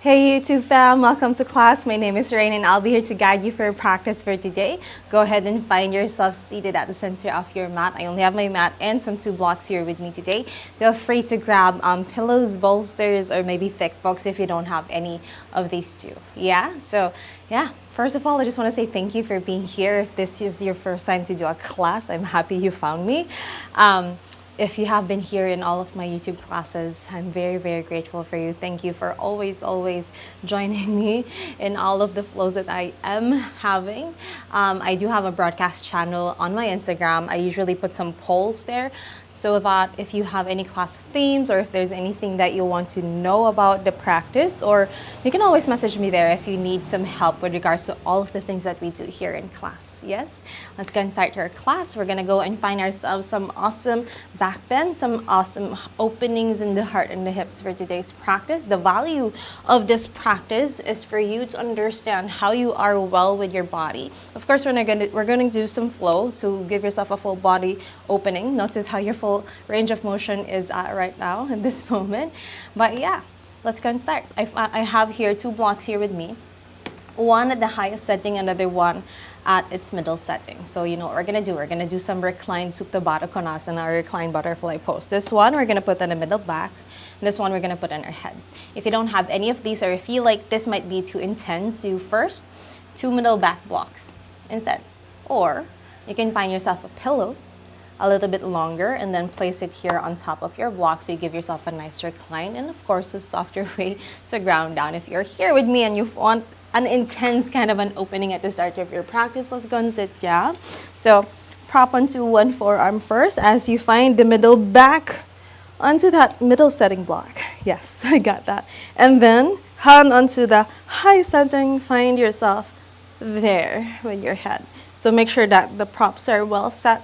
Hey YouTube fam, welcome to class. My name is Rain and I'll be here to guide you for your practice for today. Go ahead and find yourself seated at the center of your mat. I only have my mat and some 2 blocks here with me today. Feel free to grab pillows, bolsters, or maybe thick books if you don't have any of these two. First of all, I just want to say thank you for being here. If this is your first time to do a class, I'm happy you found me. If you have been here in all of my YouTube classes, I'm very, very grateful for you. Thank you for always joining me in all of the flows that I am having. I do have a broadcast channel on my Instagram. I usually put some polls there so that if you have any class themes or if there's anything that you want to know about the practice, or you can always message me there if you need some help with regards to all of the things that we do here in class. Yes, let's go and start our class. We're gonna go and find ourselves some awesome back bends, some awesome openings in the heart and the hips for today's practice. The value of this practice is for you to understand how you are well with your body. Of course, we're gonna do some flow to give yourself a full body opening. Notice how your full range of motion is at right now in this moment. But yeah, let's go and start. I have here 2 blocks here with me. One at the highest setting, another one at its middle setting. So you know what we're gonna do. We're gonna do some reclined Supta Baddha Konasana, or reclined butterfly pose. This one we're gonna put on the middle back. This one we're gonna put on our heads. If you don't have any of these, or if you feel like this might be too intense, you first 2 middle back blocks instead. Or you can find yourself a pillow a little bit longer and then place it here on top of your block so you give yourself a nice recline, and of course a softer way to ground down. If you're here with me and you want an intense kind of an opening at the start of your practice, let's go and sit down. So prop onto one forearm first as you find the middle back onto that middle setting block. Yes, I got that. And then hand onto the high setting, find yourself there with your head. So make sure that the props are well set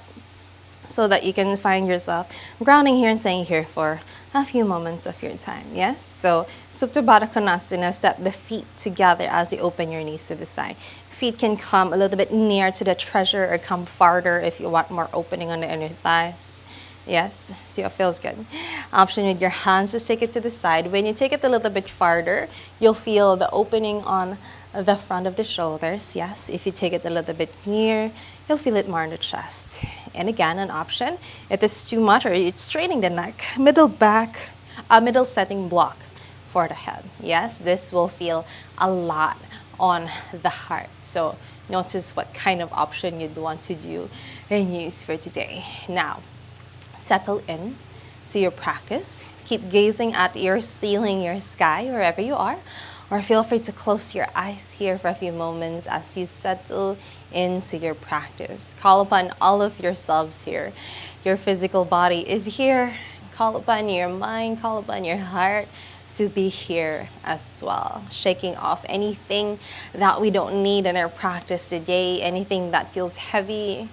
so that you can find yourself grounding here and staying here for a few moments of your time. Yes? So Supta Baddha Konasana, step the feet together as you open your knees to the side. Feet can come a little bit near to the treasure or come farther if you want more opening on the inner thighs. Yes, see what feels good. Option with your hands, just take it to the side. When you take it a little bit farther, you'll feel the opening on the front of the shoulders. Yes, if you take it a little bit near, you'll feel it more in the chest. And again, an option, if it's too much or it's straining the neck, middle back, a middle setting block for the head. Yes, this will feel a lot on the heart. So notice what kind of option you'd want to do and use for today. Now, settle in to your practice. Keep gazing at your ceiling, your sky, wherever you are, or feel free to close your eyes here for a few moments as you settle into your practice. Call upon all of yourselves here. Your physical body is here. Call upon your mind, call upon your heart to be here as well. Shaking off anything that we don't need in our practice today, anything that feels heavy,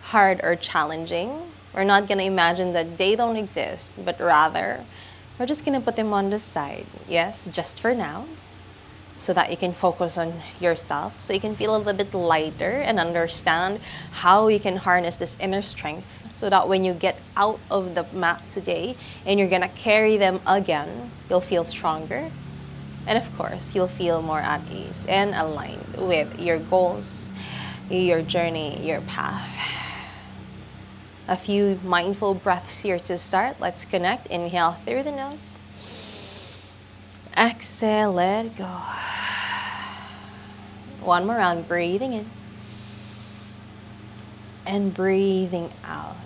hard, or challenging. We're not going to imagine that they don't exist, but rather we're just going to put them on the side. Yes, just for now, so that you can focus on yourself, so you can feel a little bit lighter and understand how you can harness this inner strength, so that when you get out of the mat today and you're going to carry them again, you'll feel stronger. And of course, you'll feel more at ease and aligned with your goals, your journey, your path. A few mindful breaths here to start. Let's connect. Inhale through the nose. Exhale, let go. One more round, breathing in and breathing out.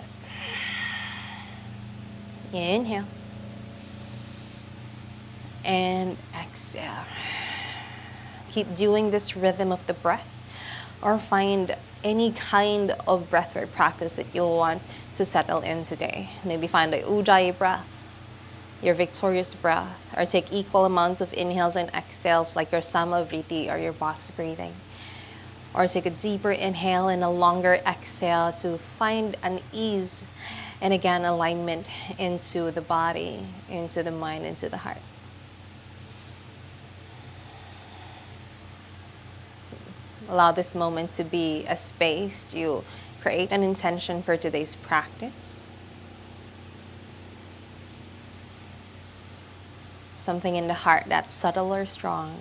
Inhale and exhale. Keep doing this rhythm of the breath, or find any kind of breathwork practice that you want to settle in today. Maybe find the Ujjayi breath, your victorious breath, or take equal amounts of inhales and exhales like your Samavriti or your box breathing. Or take a deeper inhale and a longer exhale to find an ease and again alignment into the body, into the mind, into the heart. Allow this moment to be a space to create an intention for today's practice. something in the heart that's subtle or strong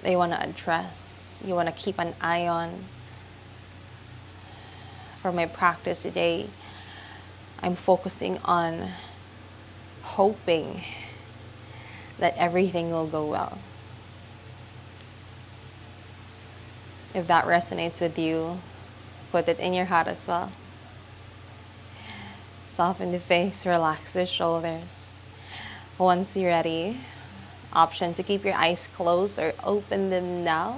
that you want to address, you want to keep an eye on. For my practice today, I'm focusing on hoping that everything will go well. If that resonates with you, put it in your heart as well. Soften the face, relax the shoulders. Once you're ready, option to keep your eyes closed or open them now.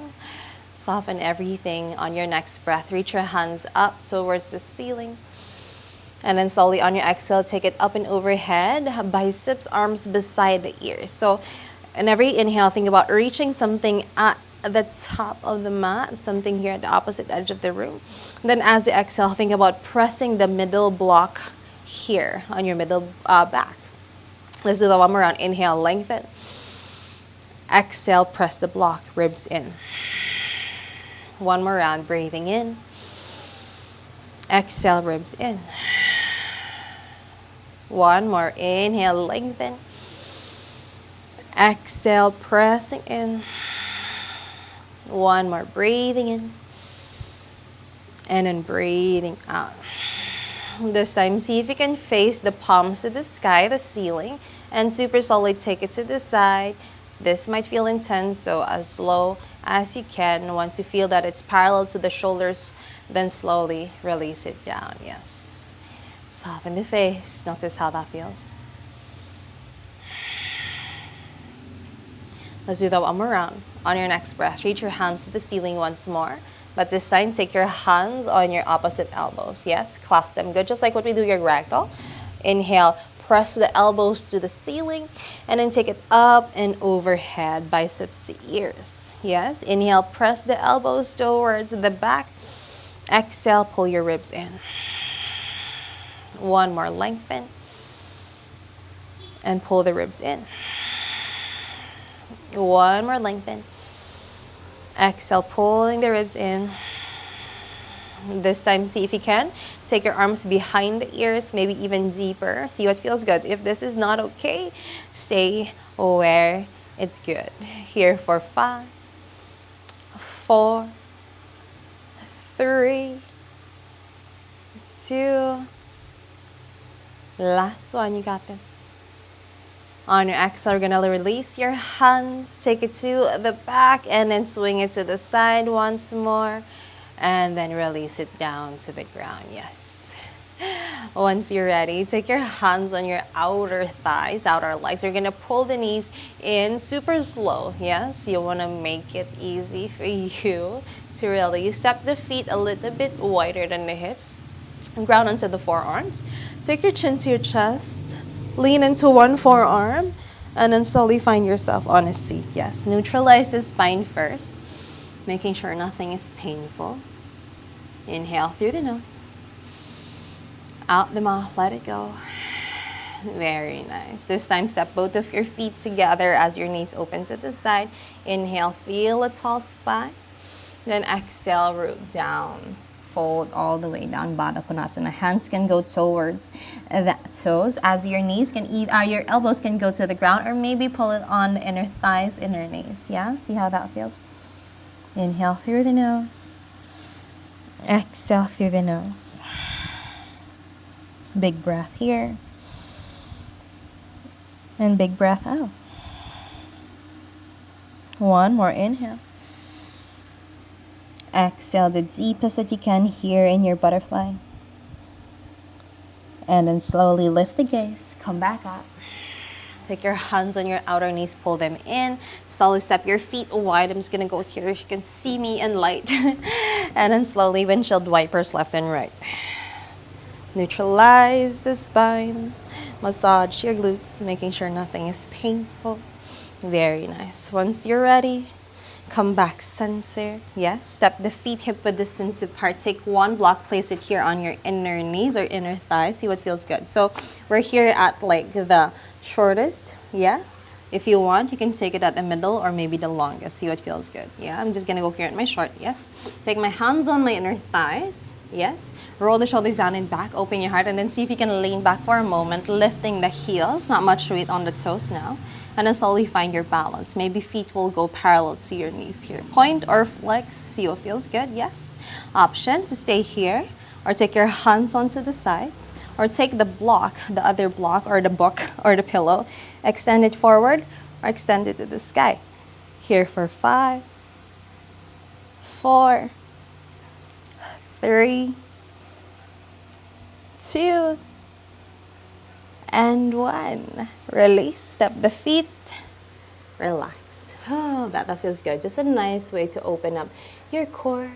Soften everything on your next breath. Reach your hands up towards the ceiling. And then slowly on your exhale, take it up and overhead. Biceps, arms beside the ears. So in every inhale, think about reaching something at the top of the mat, something here at the opposite edge of the room. Then as you exhale, think about pressing the middle block here on your middle back. Let's do that one more round. Inhale, lengthen. Exhale, press the block, ribs in. One more round, breathing in. Exhale, ribs in. One more, inhale, lengthen. Exhale, pressing in. One more, breathing in. And then breathing out. This time, see if you can face the palms to the sky, the ceiling, and super slowly take it to the side. This might feel intense, so as slow as you can. Once you feel that it's parallel to the shoulders, then slowly release it down. Yes. Soften the face. Notice how that feels. Let's do that one more round. On your next breath, reach your hands to the ceiling once more. But this time, take your hands on your opposite elbows. Yes, clasp them good, just like what we do your ragdoll. Inhale, press the elbows to the ceiling, and then take it up and overhead, biceps to ears. Yes, inhale, press the elbows towards the back. Exhale, pull your ribs in. One more, lengthen. And pull the ribs in. One more, lengthen. Exhale, pulling the ribs in. This time, see if you can. Take your arms behind the ears, maybe even deeper. See what feels good. If this is not okay, stay where it's good. Here for 5, 4, 3, 2. Last one, you got this. On your exhale, you're gonna release your hands, take it to the back, and then swing it to the side once more, and then release it down to the ground. Yes. Once you're ready, take your hands on your outer thighs, outer legs. You're gonna pull the knees in super slow. Yes, you wanna make it easy for you to really step the feet a little bit wider than the hips. Ground onto the forearms. Take your chin to your chest. Lean into one forearm, and then slowly find yourself on a seat. Yes, neutralize the spine first, making sure nothing is painful. Inhale through the nose. Out the mouth, let it go. Very nice. This time, step both of your feet together as your knees open to the side. Inhale, feel a tall spine. Then exhale, root down. Fold all the way down, Baddha Konasana. Hands can go towards the toes as your knees can your elbows can go to the ground, or maybe pull it on the inner thighs, inner knees. Yeah, see how that feels? Inhale through the nose. Exhale through the nose. Big breath here. And big breath out. One more inhale. Exhale the deepest that you can here in your butterfly. And then slowly lift the gaze, come back up. Take your hands on your outer knees, pull them in. Slowly step your feet wide. I'm just gonna go here, you can see me in light. And then slowly windshield wipers left and right. Neutralize the spine. Massage your glutes, making sure nothing is painful. Very nice. Once you're ready, come back center. Yes, step the feet hip width distance apart. Take one block, place it here on your inner knees or inner thighs. See what feels good. So we're here at like the shortest. Yeah. If you want, you can take it at the middle or maybe the longest. See what feels good. Yeah, I'm just gonna go here at my short. Yes. Take my hands on my inner thighs. Yes. Roll the shoulders down and back. Open your heart, and then see if you can lean back for a moment, lifting the heels. Not much weight on the toes now. And then slowly find your balance. Maybe feet will go parallel to your knees here. Point or flex, see what feels good, yes. Option to stay here, or take your hands onto the sides, or take the block, the other block, or the book, or the pillow, extend it forward, or extend it to the sky. Here for 5, 4, 3, 2, and 1. Release, step the feet, relax. Oh, that feels good. Just a nice way to open up your core.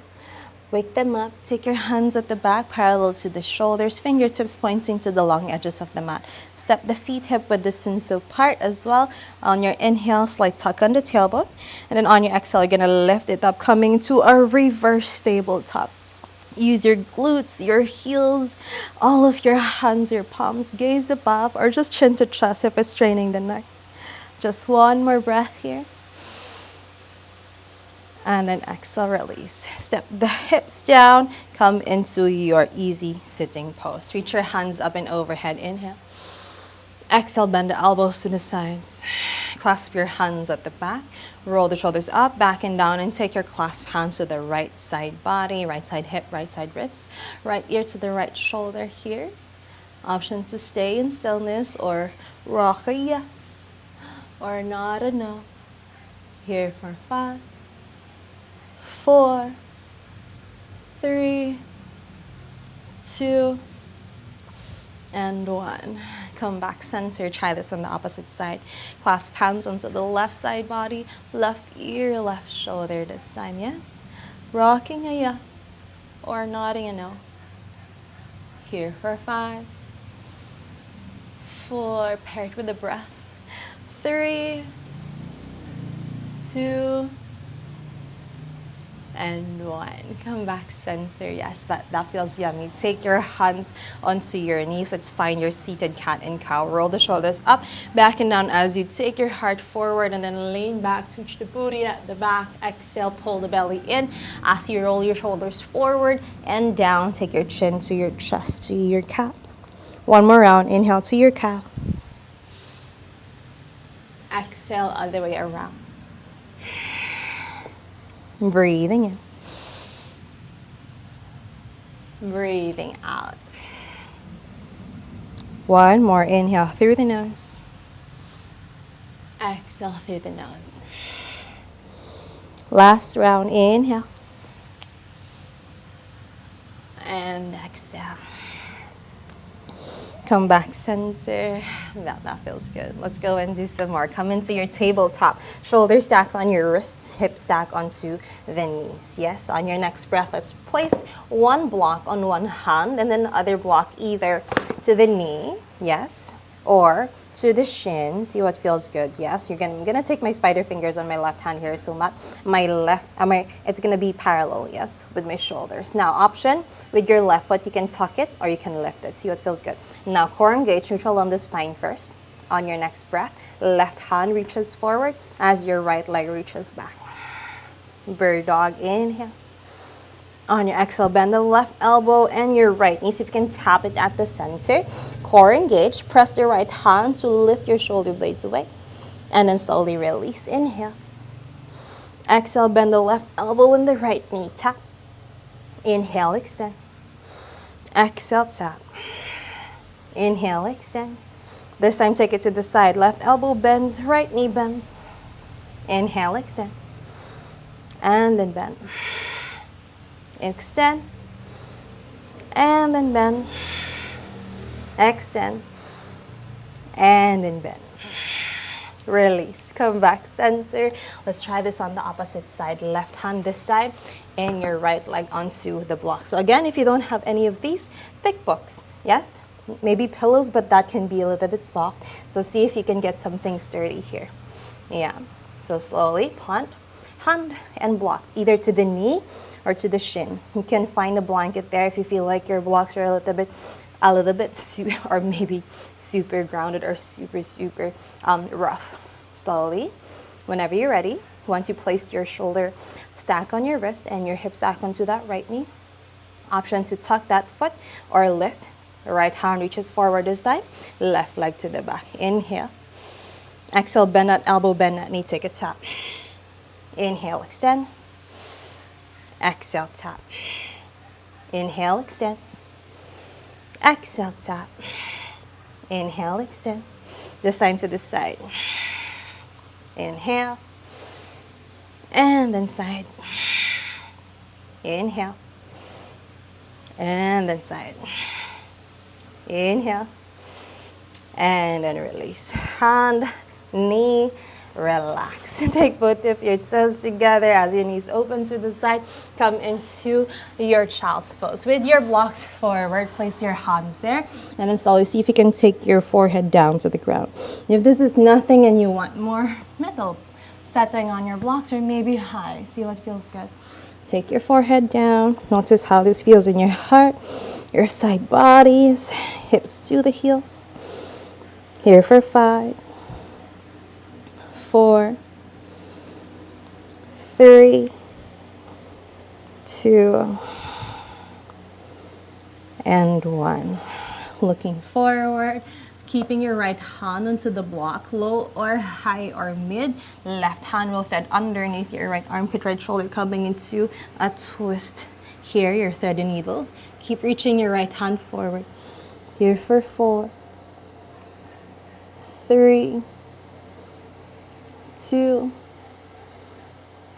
Wake them up. Take your hands at the back, parallel to the shoulders, fingertips pointing to the long edges of the mat. Step the feet hip width distance apart as well. On your inhale, slight tuck on the tailbone. And then on your exhale, you're going to lift it up, coming to a reverse tabletop. Use your glutes, your heels, all of your hands, your palms, gaze above, or just chin to chest if it's straining the neck. Just one more breath here. And then exhale, release. Step the hips down, come into your easy sitting pose. Reach your hands up and overhead, inhale. Exhale, bend the elbows to the sides. Clasp your hands at the back. Roll the shoulders up, back and down, and take your clasp hands to the right side body, right side hip, right side ribs. Right ear to the right shoulder here. Option to stay in stillness or rock a yes or nod a no. Here for 5, 4, 3, 2, and 1. Come back center. Try this on the opposite side. Clasp hands onto the left side body, left ear, left shoulder this time. Yes. Rocking a yes or nodding a no. Here for 5, 4, paired with a breath. 3, 2, and 1. Come back center. Yes, that feels yummy. Take your hands onto your knees. Let's find your seated cat and cow. Roll the shoulders up, back and down as you take your heart forward, and then lean back, touch the booty at the back. Exhale, pull the belly in as you roll your shoulders forward and down. Take your chin to your chest, to your cat. One more round. Inhale to your cow. Exhale, other way around. Breathing in. Breathing out. One more. Inhale through the nose. Exhale through the nose. Last round. Inhale. And exhale. Come back center. That feels good. Let's go and do some more. Come into your tabletop. Shoulders stack on your wrists, hips stack onto the knees. Yes, on your next breath, let's place one block on one hand and then the other block either to the knee, yes, or to the shin. See what feels good. Yes, I'm gonna take my spider fingers on my left hand here, so it's gonna be parallel, yes, with my shoulders. Now, option with your left foot, you can tuck it or you can lift it. See what feels good. Now, core engage, neutral on the spine first. On your next breath, left hand reaches forward as your right leg reaches back. Bird dog, inhale. On your exhale, bend the left elbow and your right knee. See if you can tap it at the center. Core engage. Press the right hand to lift your shoulder blades away. And then slowly release. Inhale. Exhale, bend the left elbow and the right knee. Tap. Inhale, extend. Exhale, tap. Inhale, extend. This time, take it to the side. Left elbow bends, right knee bends. Inhale, extend. And then bend. Extend, and then bend, extend, and then bend. Release, come back center. Let's try this on the opposite side. Left hand this side, and your right leg onto the block. So again, if you don't have any of these, thick books, yes? Maybe pillows, but that can be a little bit soft. So see if you can get something sturdy here. Yeah, so slowly plant, hand, and block, either to the knee or to the shin. You can find a blanket there if you feel like your blocks are a little bit or maybe super grounded or super rough. Slowly, whenever you're ready, once you place your shoulder stack on your wrist and your hip stack onto that right knee, option to tuck that foot or lift. Right hand reaches forward this time, left leg to the back. Inhale. Exhale, bend that elbow, bend that knee, take a tap. Inhale, extend. Exhale, tap. Inhale, extend. Exhale, tap. Inhale, extend. This time to the side. Inhale. And then side. Inhale. And then side. Inhale. And then release. Hand, knee, relax. Take both of your toes together as your knees open to the side. Come into your child's pose. With your blocks forward, place your hands there. And then slowly see if you can take your forehead down to the ground. If this is nothing and you want more, middle setting on your blocks, or maybe high. See what feels good. Take your forehead down. Notice how this feels in your heart, your side bodies, hips to the heels. Here for 5, 4, 3, 2, and 1. Looking forward, keeping your right hand onto the block, low or high or mid. Left hand will thread underneath your right armpit, right shoulder coming into a twist. Here, your thread and needle. Keep reaching your right hand forward. Here for 4, 3, 2,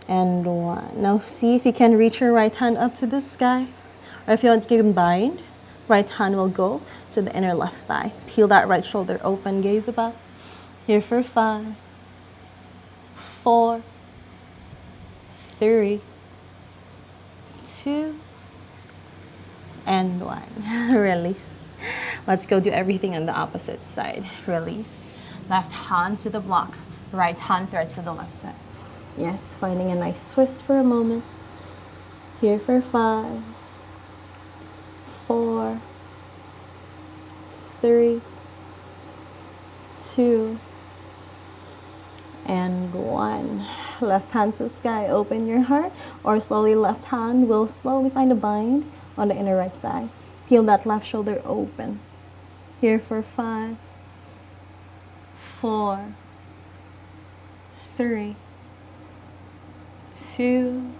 and 1. Now see if you can reach your right hand up to the sky, or if you want to combine, right hand will go to the inner left thigh. Peel that right shoulder open, gaze above. Here for 5, 4, 3, 2, and 1. Release. Let's go do everything on the opposite side. Release. Left hand to the block. Right hand threads to the left side. Yes, finding a nice twist for a moment. Here for 5, 4, 3, 2, and 1. Left hand to sky, open your heart, or slowly left hand will slowly find a bind on the inner right thigh. Peel that left shoulder open. Here for 5, 4, 3, 2,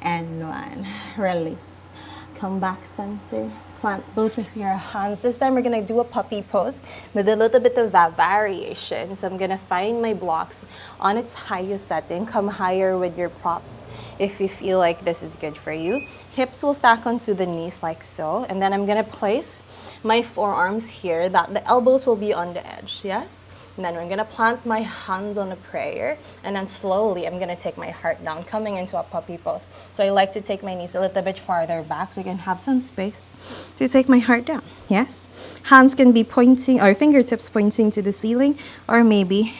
and 1. Release. Come back center. Plant both of your hands. This time we're going to do a puppy pose with a little bit of that variation. So I'm going to find my blocks on its highest setting. Come higher with your props if you feel like this is good for you. Hips will stack onto the knees like so. And then I'm going to place my forearms here that the elbows will be on the edge. Yes? And then I'm going to plant my hands on a prayer, and then slowly I'm going to take my heart down, coming into a puppy pose. So I like to take my knees a little bit farther back so I can have some space to take my heart down. Yes? Hands can be pointing, or fingertips pointing to the ceiling, or maybe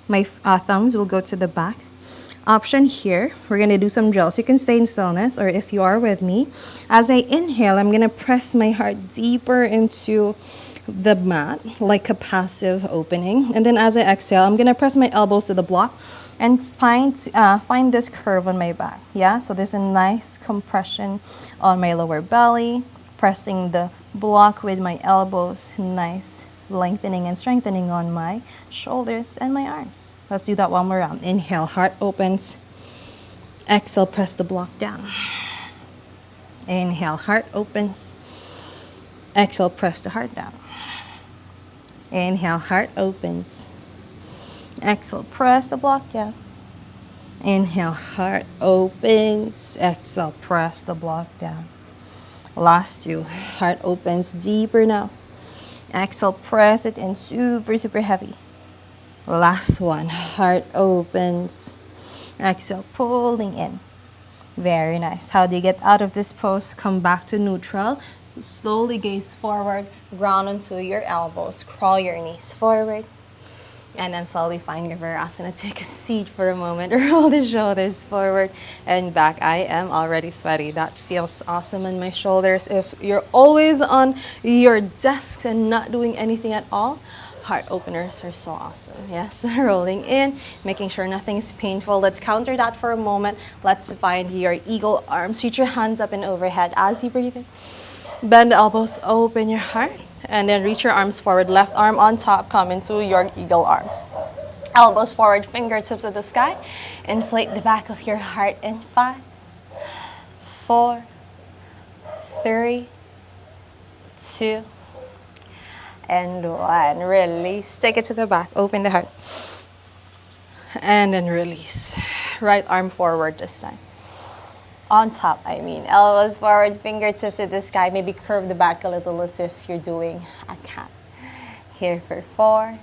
my thumbs will go to the back. Option here, we're going to do some drills. You can stay in stillness, or if you are with me, as I inhale, I'm going to press my heart deeper into the mat like a passive opening, and then as I exhale, I'm gonna press my elbows to the block and find this curve on my back. Yeah, so there's a nice compression on my lower belly, pressing the block with my elbows, nice lengthening and strengthening on my shoulders and my arms. Let's do that one more round. Inhale, heart opens. Exhale, press the block down. Inhale, heart opens. Exhale, press the heart down. Inhale, heart opens. Exhale, press the block down. Inhale, heart opens. Exhale, press the block down. Last 2. Heart opens deeper now. Exhale, press it in super, super heavy. Last 1. Heart opens. Exhale, pulling in. Very nice. How do you get out of this pose? Come back to neutral. Slowly gaze forward, ground onto your elbows, crawl your knees forward, and then slowly find your Virasana. Take a seat for a moment, roll the shoulders forward and back. I am already sweaty. That feels awesome in my shoulders. If you're always on your desk and not doing anything at all, heart openers are so awesome. Yes, rolling in, making sure nothing is painful. Let's counter that for a moment. Let's find your eagle arms. Reach your hands up and overhead as you breathe in. Bend the elbows, open your heart. And then reach your arms forward. Left arm on top, come into your eagle arms. Elbows forward, fingertips to the sky. Inflate the back of your heart in 5, 4, 3, 2, and 1. Release. Take it to the back. Open the heart. And then release. Right arm forward this time. On top, elbows forward, fingertips to the sky. Maybe curve the back a little as if you're doing a cat. Here for 4,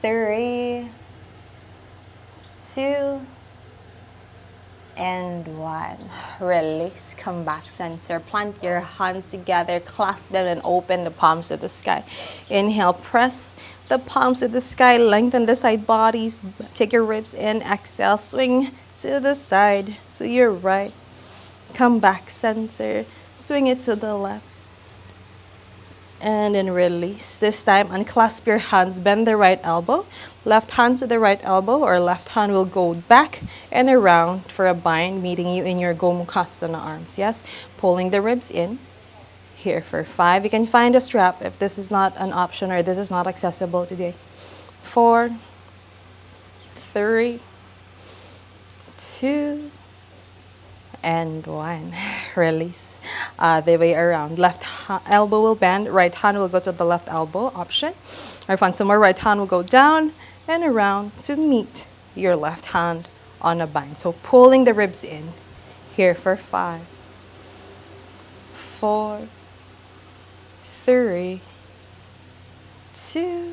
3, 2, and 1. Release. Come back, center. Plant your hands together, clasp them, and open the palms to the sky. Inhale, press the palms to the sky, lengthen the side bodies. Take your ribs in. Exhale, swing to the side, to your right. Come back, center. Swing it to the left. And then release. This time, unclasp your hands. Bend the right elbow. Left hand to the right elbow, or left hand will go back and around for a bind, meeting you in your Gomukhasana arms. Yes? Pulling the ribs in. Here for 5. You can find a strap if this is not an option or this is not accessible today. 4, 3, 2, and 1. Release. The way around. Left elbow will bend. Right hand will go to the left elbow option. Or find some more. Right hand will go down and around to meet your left hand on a bind. So pulling the ribs in. Here for 5, 4, 3, 2,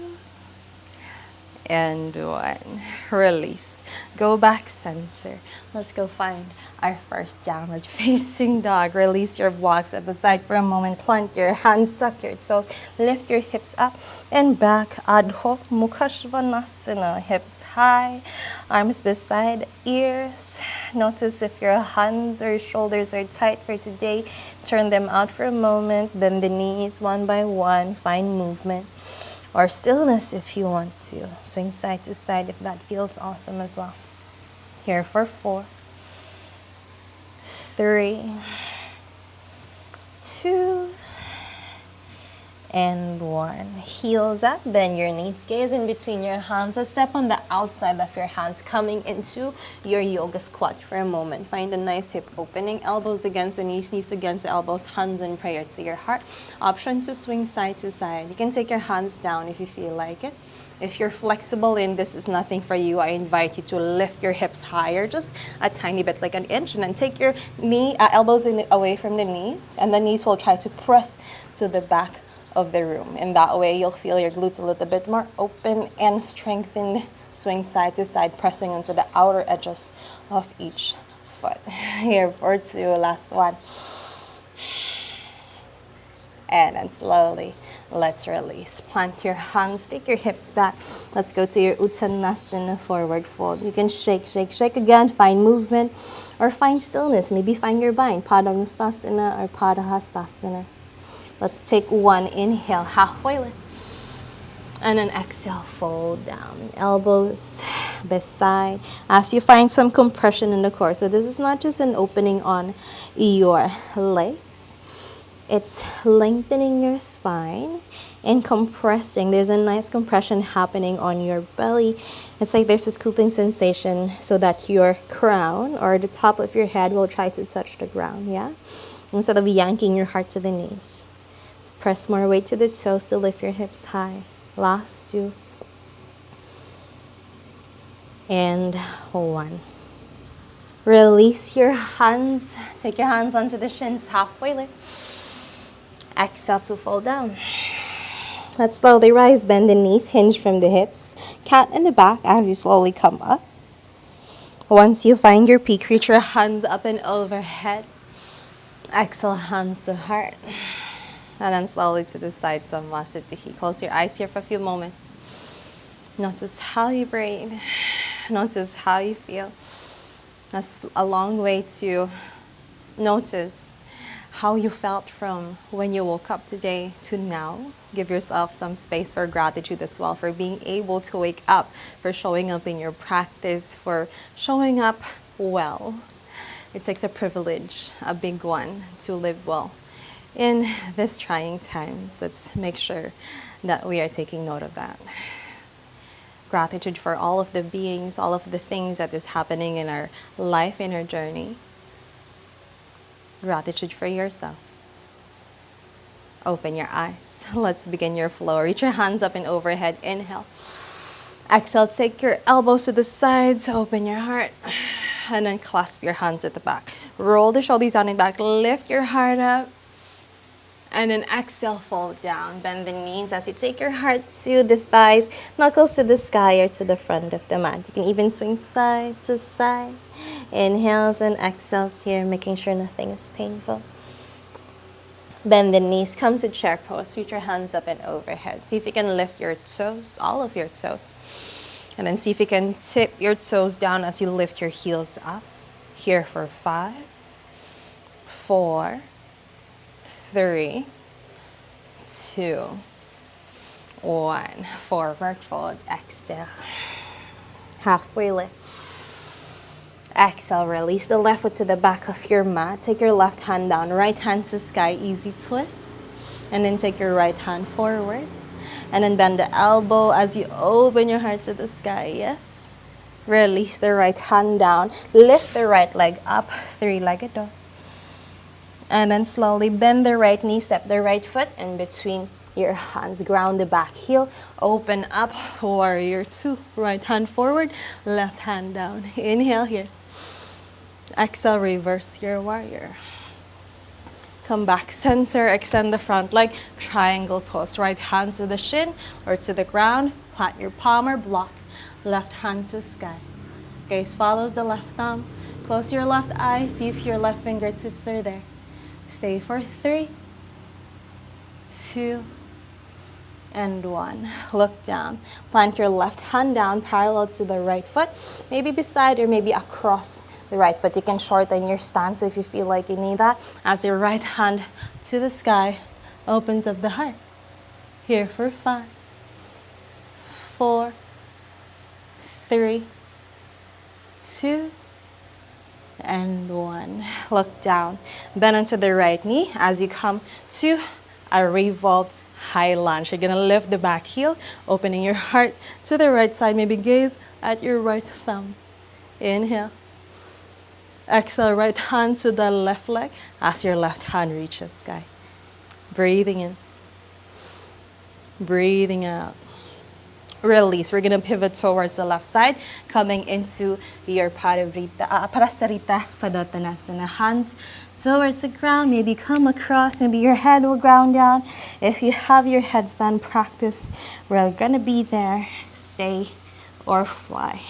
and 1. Release. Go back, center. Let's go find our first downward facing dog. Release your blocks at the side for a moment. Plant your hands, tuck your toes, lift your hips up and back. Adho Mukha Svanasana. Hips high, arms beside ears. Notice if your hands or shoulders are tight for today. Turn them out for a moment. Bend the knees one by one. Find movement or stillness if you want to. Swing side to side if that feels awesome as well. Here for 4, 3, 2, and 1. Heels up, bend your knees, gaze in between your hands. A step on the outside of your hands, coming into your yoga squat for a moment. Find a nice hip opening, elbows against the knees against the elbows, hands in prayer to your heart. Option to swing side to side. You can take your hands down if you feel like it. If you're flexible and this is nothing for you, I invite you to lift your hips higher, just a tiny bit, like an inch, and then take your elbows away from the knees, and the knees will try to press to the back of the room. In that way, you'll feel your glutes a little bit more open and strengthened. Swing side to side, pressing into the outer edges of each foot. Here for 2, last one. And then slowly, let's release. Plant your hands, take your hips back. Let's go to your Uttanasana, forward fold. You can shake, shake, shake again. Find movement or find stillness. Maybe find your bind, Padangustasana or Padahastasana. Let's take 1 inhale, halfway lift. And then exhale, fold down. Elbows beside. As you find some compression in the core. So this is not just an opening on your legs. It's lengthening your spine and compressing. There's a nice compression happening on your belly. It's like there's a scooping sensation so that your crown or the top of your head will try to touch the ground, yeah? Instead of yanking your heart to the knees. Press more weight to the toes to lift your hips high. Last 2. And 1. Release your hands. Take your hands onto the shins, halfway lift. Exhale to fold down. Let's slowly rise, bend the knees, hinge from the hips. Cat in the back as you slowly come up. Once you find your peak, reach your hands up and overhead. Exhale, hands to heart. And then slowly to the side, Samasthiti. Close your eyes here for a few moments. Notice how you breathe. Notice how you feel. That's a long way to notice how you felt from when you woke up today to now. Give yourself some space for gratitude as well, for being able to wake up, for showing up in your practice, for showing up well. It takes a privilege, a big one, to live well in these trying times. Let's make sure that we are taking note of that. Gratitude for all of the beings, all of the things that is happening in our life, in our journey. Gratitude for yourself. Open your eyes. Let's begin your flow. Reach your hands up and overhead. Inhale. Exhale, take your elbows to the sides. Open your heart. And then clasp your hands at the back. Roll the shoulders down and back. Lift your heart up. And then exhale, fold down. Bend the knees as you take your heart to the thighs. Knuckles to the sky or to the front of the mat. You can even swing side to side. Inhales and exhales here, making sure nothing is painful. Bend the knees, come to chair pose. Reach your hands up and overhead. See if you can lift your toes, all of your toes. And then see if you can tip your toes down as you lift your heels up. Here for 5, 4, 3, 2, 1. Forward fold, exhale. Halfway lift. Exhale, release the left foot to the back of your mat. Take your left hand down, right hand to sky, easy twist. And then take your right hand forward. And then bend the elbow as you open your heart to the sky, yes. Release the right hand down. Lift the right leg up, 3-legged dog. And then slowly bend the right knee, step the right foot in between your hands. Ground the back heel, open up, warrior 2. Right hand forward, left hand down. Inhale here. Exhale, reverse your warrior. Come back, center, extend the front leg, triangle pose. Right hand to the shin or to the ground. Plant your palm or block. Left hand to sky. Gaze follows the left thumb. Close your left eye. See if your left fingertips are there. Stay for 3, 2, and 1. Look down. Plant your left hand down parallel to the right foot. Maybe beside or maybe across the right foot. You can shorten your stance if you feel like you need that. As your right hand to the sky opens up the heart. Here for 5, 4, 3, 2, and 1. Look down. Bend onto the right knee as you come to a revolved high lunge. You're gonna lift the back heel, opening your heart to the right side. Maybe gaze at your right thumb. Inhale. Exhale, right hand to the left leg as your left hand reaches sky. Breathing in. Breathing out. Release. We're going to pivot towards the left side, coming into your Prasarita Padottanasana. Hands towards the ground. Maybe come across. Maybe your head will ground down. If you have your headstand practice, we're going to be there. Stay or fly.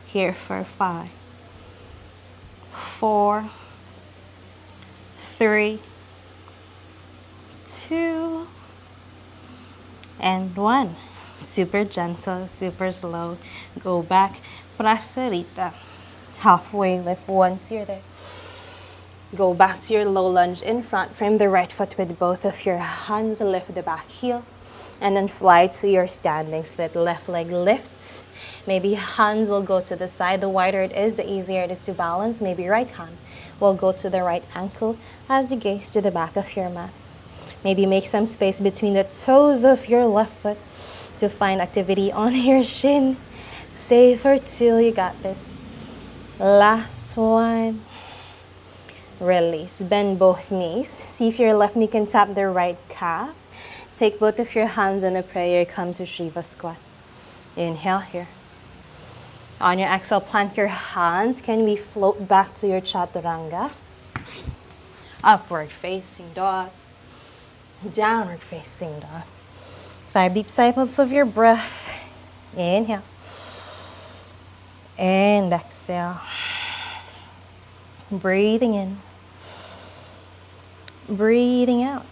Here for 5, 4, 3, 2, and 1. Super gentle, super slow. Go back. Prasarita. Halfway lift once you're there. Go back to your low lunge in front. Frame the right foot with both of your hands. Lift the back heel. And then fly to your standing split. Left leg lifts. Maybe hands will go to the side. The wider it is, the easier it is to balance. Maybe right hand will go to the right ankle as you gaze to the back of your mat. Maybe make some space between the toes of your left foot to find activity on your shin. Stay for 2, you got this. Last one. Release. Bend both knees. See if your left knee can tap the right calf. Take both of your hands on a prayer. Come to Shiva squat. Inhale here. On your exhale, plant your hands. Can we float back to your chaturanga? Upward facing dog. Downward facing dog. 5 deep cycles of your breath. Inhale. And exhale. Breathing in. Breathing out.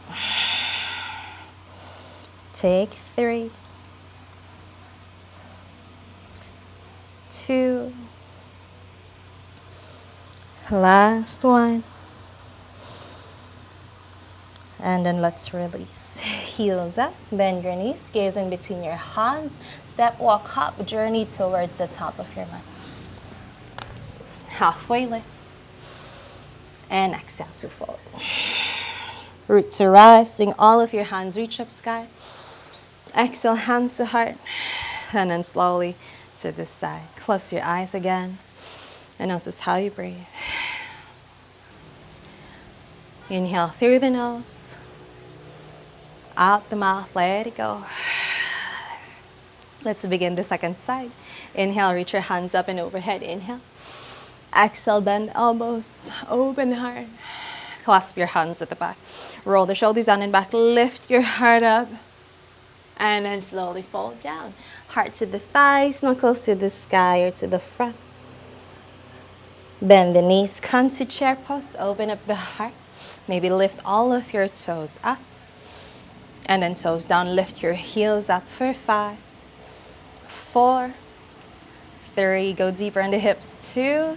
Take 3, 2, last one. And then let's release. Heels up, bend your knees, gaze in between your hands. Step, walk, hop, journey towards the top of your mat. Halfway lift. And exhale to fold. Root to rise. Swing all of your hands. Reach up sky. Exhale, hands to heart. And then slowly to this side. Close your eyes again. And notice how you breathe. Inhale through the nose. Out the mouth, let it go. Let's begin the second side. Inhale, reach your hands up and overhead. Inhale. Exhale, bend elbows, open heart. Clasp your hands at the back. Roll the shoulders down and back. Lift your heart up. And then slowly fold down. Heart to the thighs, knuckles to the sky or to the front. Bend the knees, come to chair pose. Open up the heart. Maybe lift all of your toes up. And then toes down. Lift your heels up for 5, 4, 3. Go deeper in the hips. 2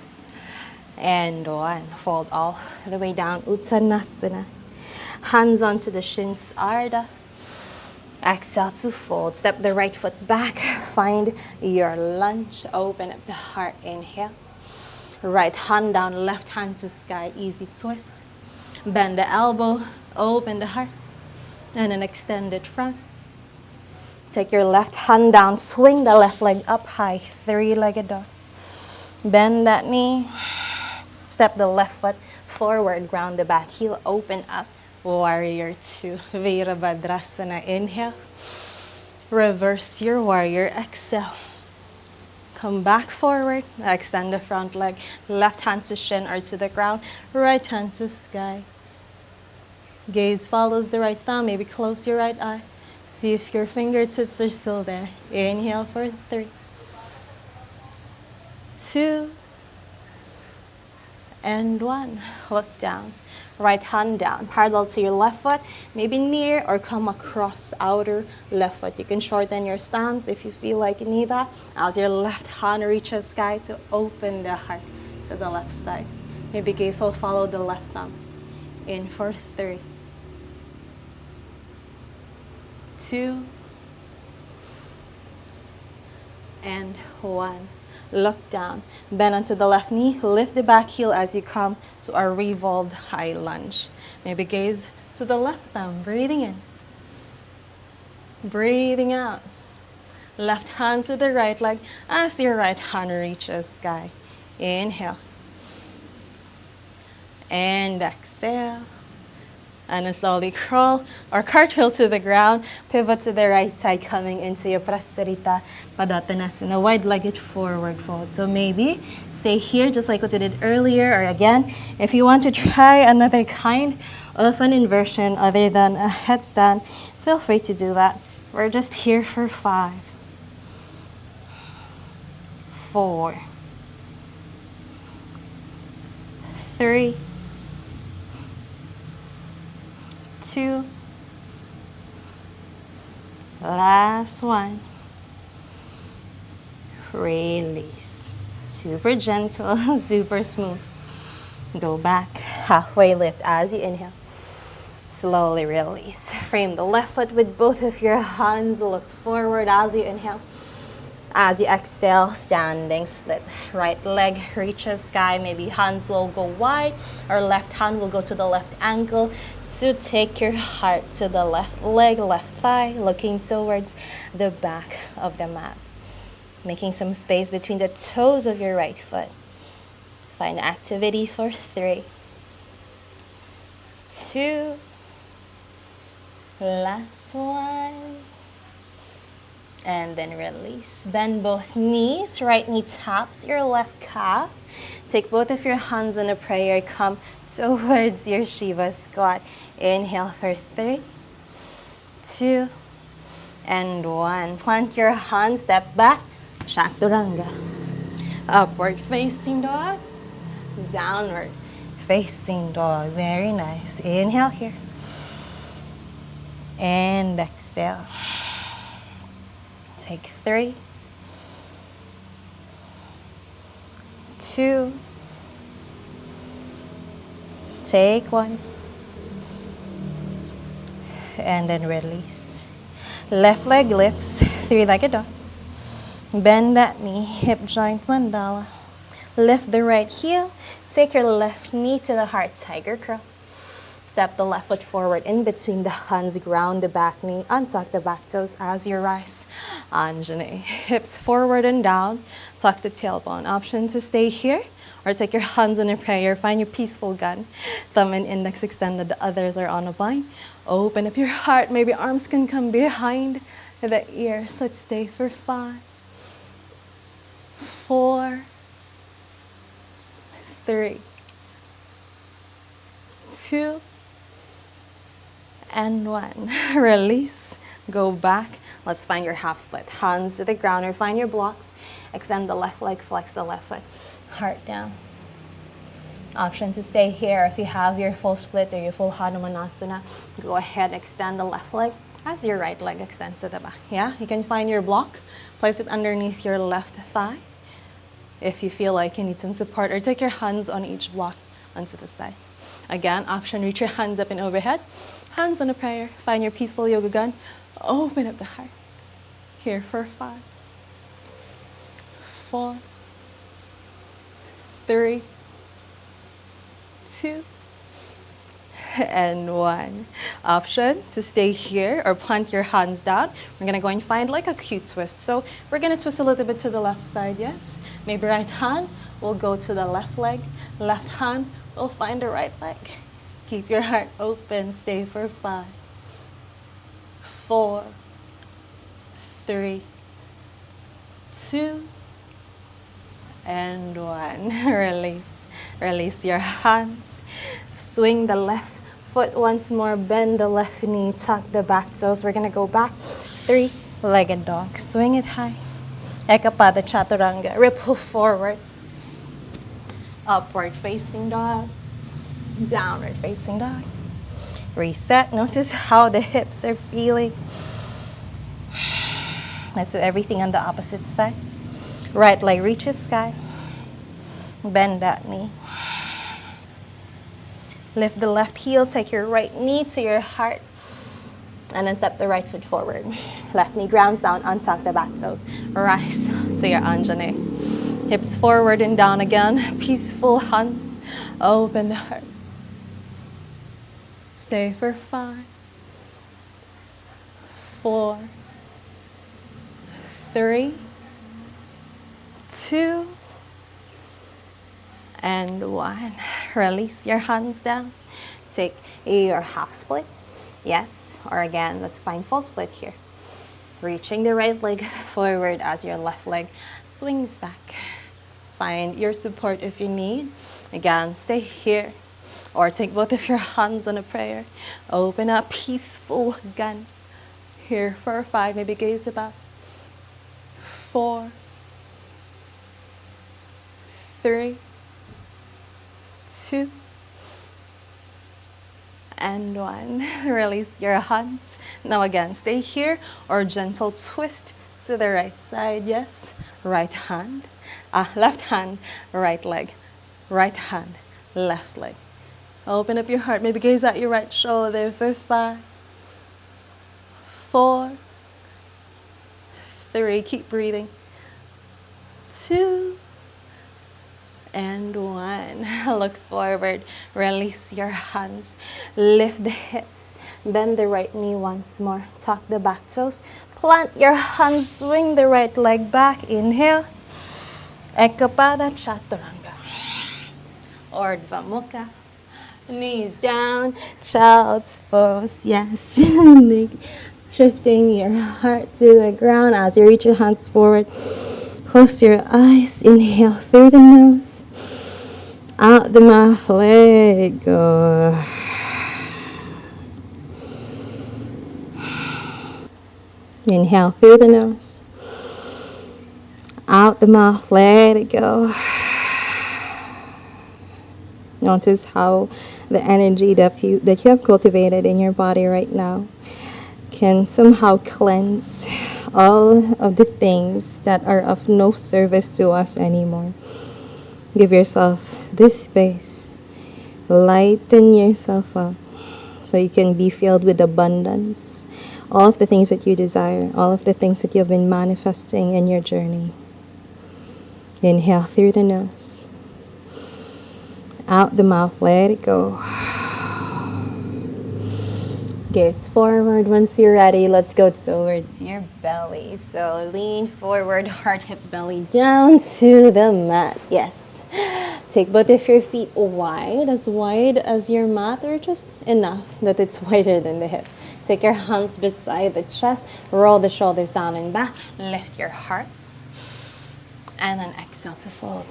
and 1. Fold all the way down. Uttanasana. Hands onto the shins. Ardha. Exhale to fold. Step the right foot back. Find your lunge. Open up the heart. Inhale. Right hand down, left hand to sky. Easy twist. Bend the elbow. Open the heart. And an extended front. Take your left hand down. Swing the left leg up high. 3-legged dog. Bend that knee. Step the left foot forward. Ground the back heel. Open up. Warrior 2. Virabhadrasana. Inhale. Reverse your warrior. Exhale. Come back forward. Extend the front leg. Left hand to shin or to the ground. Right hand to sky. Gaze follows the right thumb. Maybe close your right eye. See if your fingertips are still there. Inhale for 3, 2, and 1. Look down. Right hand down, parallel to your left foot, maybe near or come across outer left foot. You can shorten your stance if you feel like you need that. As your left hand reaches sky to open the heart to the left side. Maybe gaze will follow the left thumb. In for 3, 2, and 1. Look down, bend onto the left knee, lift the back heel as you come to a revolved high lunge. Maybe gaze to the left thumb, breathing in. Breathing out. Left hand to the right leg as your right hand reaches sky. Inhale. And exhale. And then slowly crawl or cartwheel to the ground. Pivot to the right side, coming into your Prasarita Padottanasana, wide-legged forward fold. So maybe stay here just like what we did earlier. Or again, if you want to try another kind of an inversion other than a headstand, feel free to do that. We're just here for 5, 4, 3, 2, last one. Release. Super gentle, super smooth. Go back, halfway lift as you inhale. Slowly release. Frame the left foot with both of your hands. Look forward as you inhale. As you exhale, standing split. Right leg reaches sky. Maybe hands will go wide or left hand will go to the left ankle. So take your heart to the left leg, left thigh, looking towards the back of the mat. Making some space between the toes of your right foot. Find activity for 3, 2, last one. And then release. Bend both knees. Right knee taps your left calf. Take both of your hands on a prayer. Come towards your Shiva squat. Inhale for 3, 2, and 1. Plant your hands. Step back. Chaturanga. Upward facing dog. Downward facing dog. Very nice. Inhale here. And exhale. Take 3, 2, take 1, and then release. Left leg lifts, 3-legged dog. Bend that knee, hip joint mandala. Lift the right heel, take your left knee to the heart, tiger curl. Step the left foot forward in between the hands, ground the back knee, untuck the back toes as you rise. Anjaneyasana. Hips forward and down, tuck the tailbone. Option to stay here or take your hands on a prayer. Find your peaceful gun. Thumb and index extended, the others are on a bind. Open up your heart. Maybe arms can come behind the ears. Let's stay for 5, 4, 3, 2, and 1. Release. Go back. Let's find your half split. Hands to the ground or find your blocks. Extend the left leg, flex the left foot. Heart down. Option to stay here if you have your full split or your full Hanumanasana. Go ahead, extend the left leg as your right leg extends to the back. Yeah, you can find your block. Place it underneath your left thigh. If you feel like you need some support, or take your hands on each block onto the side. Again, option, reach your hands up and overhead. Hands on a prayer. Find your peaceful yoga gun. Open up the heart. Here for 5, 4, 3, 2, and 1. Option to stay here or plant your hands down. We're gonna go and find like a cute twist. So we're gonna twist a little bit to the left side, yes? Maybe right hand will go to the left leg. Left hand will find the right leg. Keep your heart open. Stay for 5, 4, 3, 2, and 1. Release. Release your hands. Swing the left foot once more. Bend the left knee. Tuck the back toes. We're going to go back. 3-legged dog. Swing it high. Ekapada chaturanga. Ripple forward. Upward facing dog. Downward facing dog. Reset. Notice how the hips are feeling. Let's do everything on the opposite side. Right leg reaches sky. Bend that knee. Lift the left heel. Take your right knee to your heart. And then step the right foot forward. Left knee grounds down. Untuck the back toes. Rise to your Anjaneyasana. Hips forward and down again. Peaceful hands. Open the heart. Stay for 5, 4, 3, 2, and 1. Release your hands down. Take your half split. Yes, or again, let's find full split here. Reaching the right leg forward as your left leg swings back. Find your support if you need. Again, stay here. Or take both of your hands on a prayer. Open up, peaceful gun. Here for 5, maybe gaze about. 4, 3, 2, and 1. Release your hands. Now again, stay here or gentle twist to the right side. Yes, right hand, left hand, right leg, right hand, left leg. Open up your heart. Maybe gaze at your right shoulder for 5, 4, 3. Keep breathing. 2, and 1. Look forward. Release your hands. Lift the hips. Bend the right knee once more. Tuck the back toes. Plant your hands. Swing the right leg back. Inhale. Ekapada chaturanga. Urdhva mukha. Knees down. Child's pose. Yes. Shifting your heart to the ground as you reach your hands forward. Close your eyes. Inhale through the nose. Out the mouth. Let it go. Inhale through the nose. Out the mouth. Let it go. Notice how the energy that you have cultivated in your body right now can somehow cleanse all of the things that are of no service to us anymore. Give yourself this space. Lighten yourself up so you can be filled with abundance. All of the things that you desire, all of the things that you've been manifesting in your journey. Inhale through the nose. Out the mouth, let it go. Gaze forward. Once you're ready, let's go towards your belly. So lean forward, heart, hip, belly down to the mat. Yes. Take both of your feet wide as your mat, or just enough that it's wider than the hips. Take your hands beside the chest, roll the shoulders down and back, lift your heart, and then exhale to fold.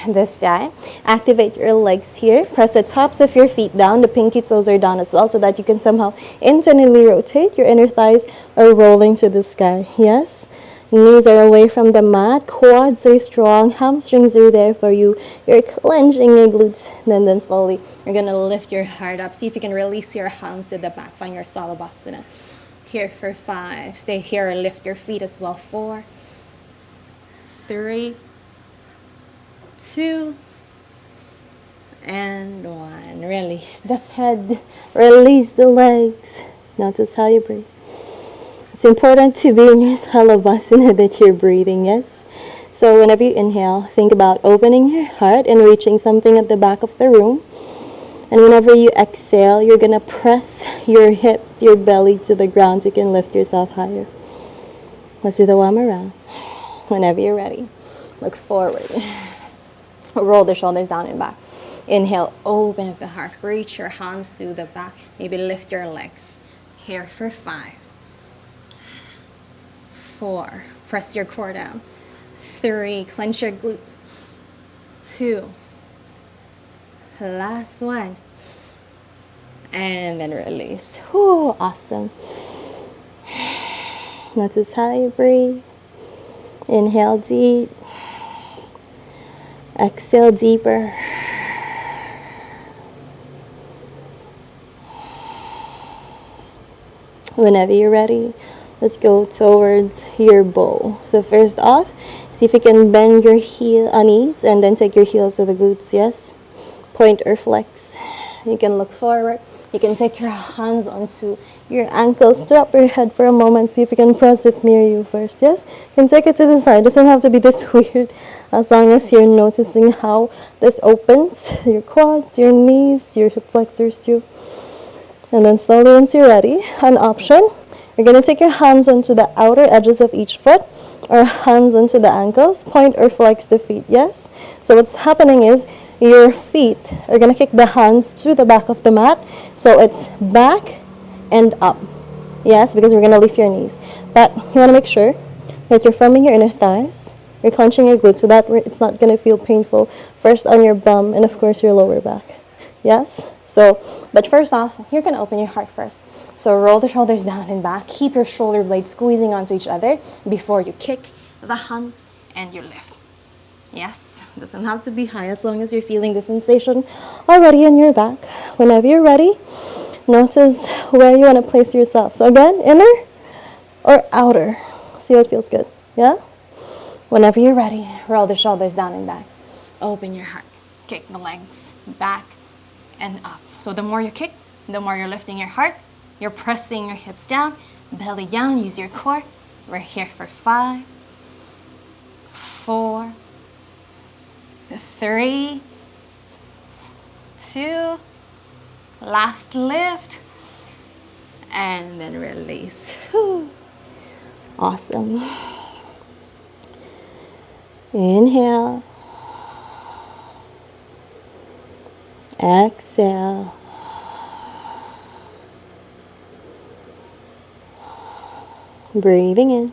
This time, activate your legs here. Press the tops of your feet down. The pinky toes are down as well, so that you can somehow internally rotate. Your inner thighs are rolling to the sky. Yes? Knees are away from the mat. Quads are strong. Hamstrings are there for you. You're clenching your glutes. Then slowly, you're going to lift your heart up. See if you can release your hands to the back. Find your Salabhasana. Here for 5. Stay here. Lift your feet as well. 4, 3, 2, and 1. Release the head, release the legs. Notice how you breathe. It's important to be in your Salabhasana that you're breathing, yes? So whenever you inhale, think about opening your heart and reaching something at the back of the room. And whenever you exhale, you're going to press your hips, your belly to the ground so you can lift yourself higher. Let's do the one more round. Whenever you're ready, look forward. Roll the shoulders down and back. Inhale, open up the heart. Reach your hands to the back. Maybe lift your legs. Here for 5, 4. Press your core down. 3. Clench your glutes. 2. Last one. And then release. Whew, awesome. Notice how you breathe. Inhale deep. Exhale deeper. Whenever you're ready, let's go towards your bow. So first off, see if you can bend your knees and then take your heels to the glutes, yes? Point or flex. You can look forward. You can take your hands onto your ankles. Drop your head for a moment. See if you can press it near you first, yes? You can take it to the side. It doesn't have to be this weird. As long as you're noticing how this opens your quads, your knees, your hip flexors too. And then slowly, once you're ready, an option, you're going to take your hands onto the outer edges of each foot or hands onto the ankles. Point or flex the feet, yes? So what's happening is your feet are going to kick the hands to the back of the mat. So it's back and up, yes? Because we're going to lift your knees. But you want to make sure that you're firming your inner thighs. You're clenching your glutes so that it's not going to feel painful. First on your bum and, of course, your lower back. Yes? So, but first off, you're going to open your heart first. So roll the shoulders down and back. Keep your shoulder blades squeezing onto each other before you kick the hands and you lift. Yes? Doesn't have to be high as long as you're feeling the sensation already in your back. Whenever you're ready, notice where you want to place yourself. So again, inner or outer. See what feels good. Yeah? Whenever you're ready, roll the shoulders down and back. Open your heart. Kick the legs back and up. So the more you kick, the more you're lifting your heart. You're pressing your hips down, belly down. Use your core. We're here for 5, 4, 3, 2. Last lift. And then release. Whew. Awesome. Inhale. Exhale. Breathing in.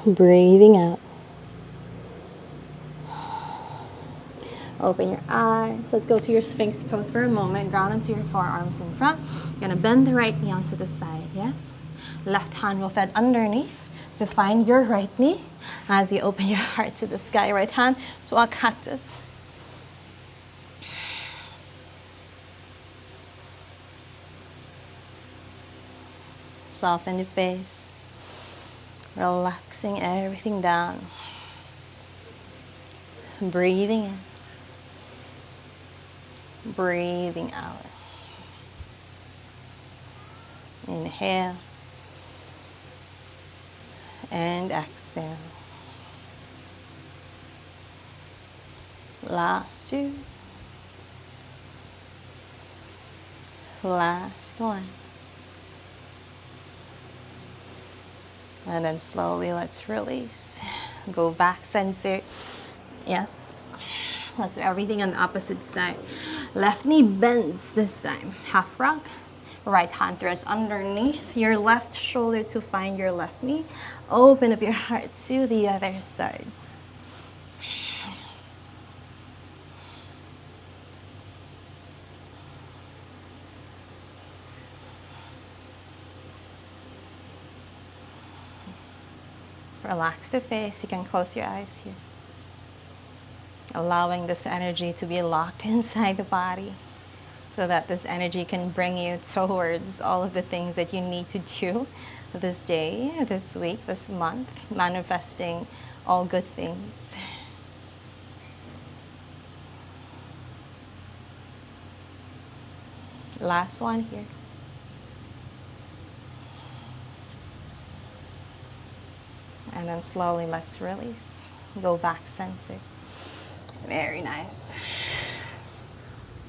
Breathing out. Open your eyes. Let's go to your Sphinx pose for a moment. Ground into your forearms in front. You're going to bend the right knee onto the side, yes? Left hand will fed underneath to find your right knee. As you open your heart to the sky, right hand to a cactus. Soften the face, relaxing everything down. Breathing in, breathing out. Inhale and exhale. Last 2. Last one. And then slowly let's release. Go back center. Yes. Let's do everything on the opposite side. Left knee bends this time. Half frog. Right hand threads underneath your left shoulder to find your left knee. Open up your heart to the other side. Relax the face. You can close your eyes here. Allowing this energy to be locked inside the body so that this energy can bring you towards all of the things that you need to do this day, this week, this month, manifesting all good things. Last one here. And then slowly let's release. Go back center. Very nice.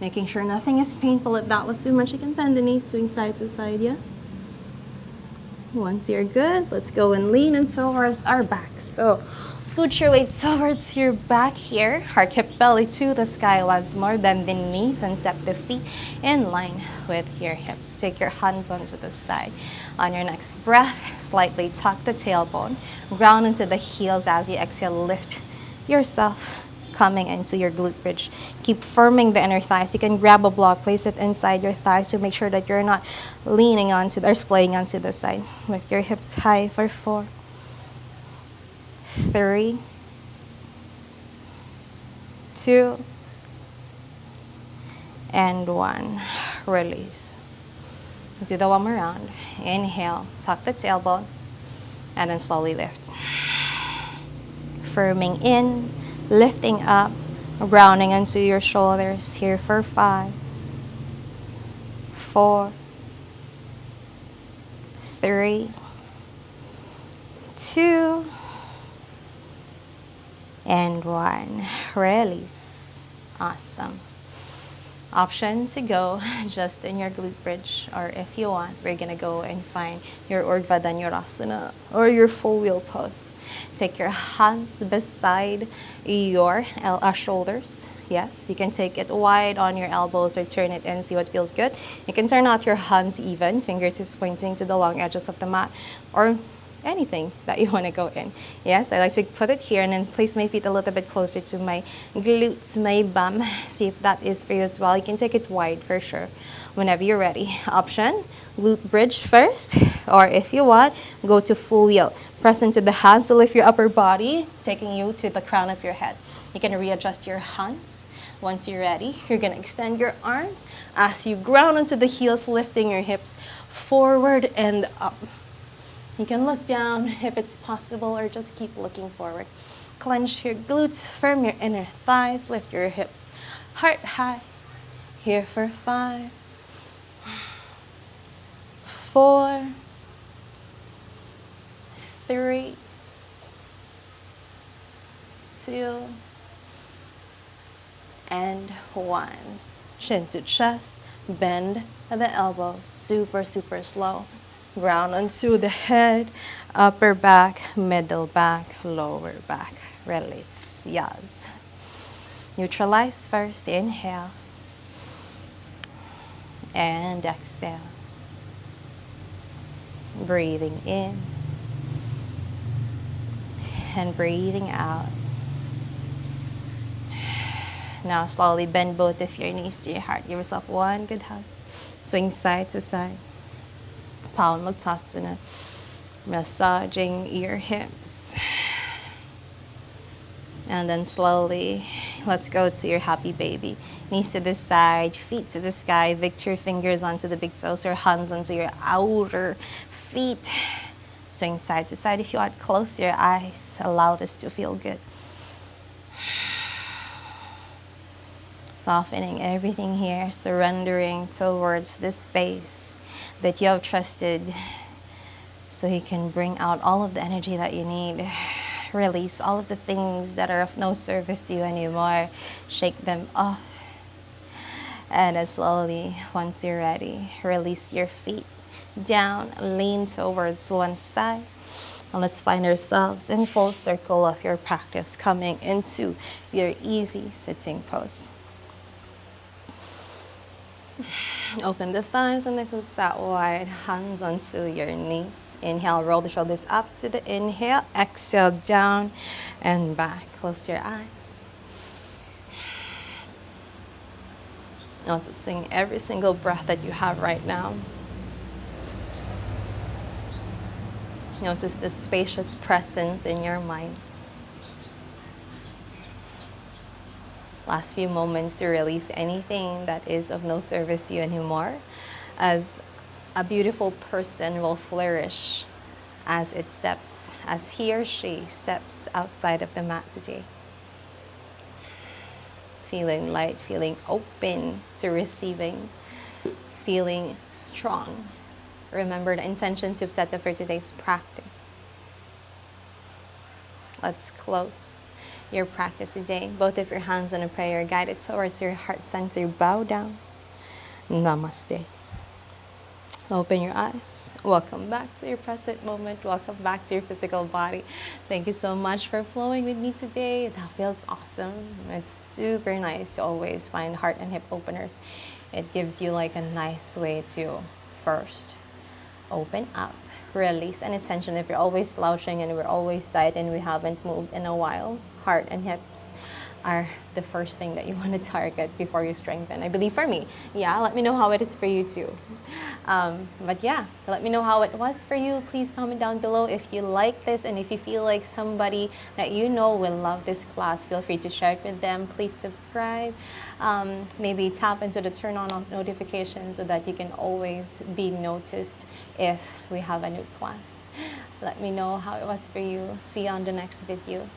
Making sure nothing is painful. If that was too much, you can bend the knees, swing side to side, yeah? Once you're good, let's go and lean in towards our backs. So scooch your weight towards your back here. Heart, hip, belly to the sky once more. Bend the knees and step the feet in line with your hips. Take your hands onto the side. On your next breath, slightly tuck the tailbone. Ground into the heels as you exhale. Lift yourself, coming into your glute bridge. Keep firming the inner thighs. You can grab a block, place it inside your thighs to make sure that you're not leaning onto or splaying onto the side. With your hips high for 4, 3, 2, and 1. Release. Let's do the one more round. Inhale, tuck the tailbone, and then slowly lift. Firming in, lifting up, grounding into your shoulders here for 5, 4, 3, 2, and 1. Release. Awesome. Option to go just in your glute bridge, or if you want, we're gonna go and find your Urdhva Dhanurasana or your full wheel pose. Take your hands beside your shoulders. Yes, you can take it wide on your elbows or turn it in, see what feels good. You can turn out your hands even, fingertips pointing to the long edges of the mat, or anything that you want to go in. Yes, I like to put it here and then place my feet a little bit closer to my glutes, my bum. See if that is for you as well. You can take it wide for sure whenever you're ready. Option, glute bridge first, or if you want, go to full wheel. Press into the hands to lift your upper body, taking you to the crown of your head. You can readjust your hands. Once you're ready, you're going to extend your arms as you ground into the heels, lifting your hips forward and up. You can look down if it's possible, or just keep looking forward. Clench your glutes, firm your inner thighs, lift your hips heart high. Here for 5, 4, 3, 2, and 1. Chin to chest, bend the elbows, super, super slow. Ground onto the head, upper back, middle back, lower back. Release. Yes. Neutralize first. Inhale. And exhale. Breathing in. And breathing out. Now slowly bend both of your knees to your heart. Give yourself one good hug. Swing side to side. Palmattasana, massaging your hips. And then slowly, let's go to your happy baby. Knees to the side, feet to the sky, victory fingers onto the big toes, or hands onto your outer feet. Swing side to side. If you want, close your eyes. Allow this to feel good. Softening everything here, surrendering towards this space that you have trusted, so you can bring out all of the energy that you need. Release all of the things that are of no service to you anymore. Shake them off. And then slowly, once you're ready, release your feet down, lean towards one side. And let's find ourselves in full circle of your practice, coming into your easy sitting pose. Open the thighs and the glutes out wide, hands onto your knees. Inhale, roll the shoulders up to the inhale. Exhale, down and back. Close your eyes. Noticing every single breath that you have right now. Notice the spacious presence in your mind. Last few moments to release anything that is of no service to you anymore, as a beautiful person will flourish as he or she steps outside of the mat today. Feeling light, feeling open to receiving, feeling strong. Remember the intentions you've set for today's practice. Let's close your practice today. Both of your hands on a prayer, guided towards your heart center. Bow down. Namaste. Open your eyes. Welcome back to your present moment. Welcome back to your physical body. Thank you so much for flowing with me today. That feels awesome. It's super nice to always find heart and hip openers. It gives you like a nice way to first open up, release any tension. If you're always slouching and we're always tight and we haven't moved in a while, heart and hips are the first thing that you want to target before you strengthen. I believe for me. Yeah, let me know how it is for you too. But yeah, let me know how it was for you. Please comment down below if you like this, and if you feel like somebody that you know will love this class, feel free to share it with them. Please subscribe. Maybe tap into the turn on notifications so that you can always be noticed if we have a new class. Let me know how it was for you. See you on the next video.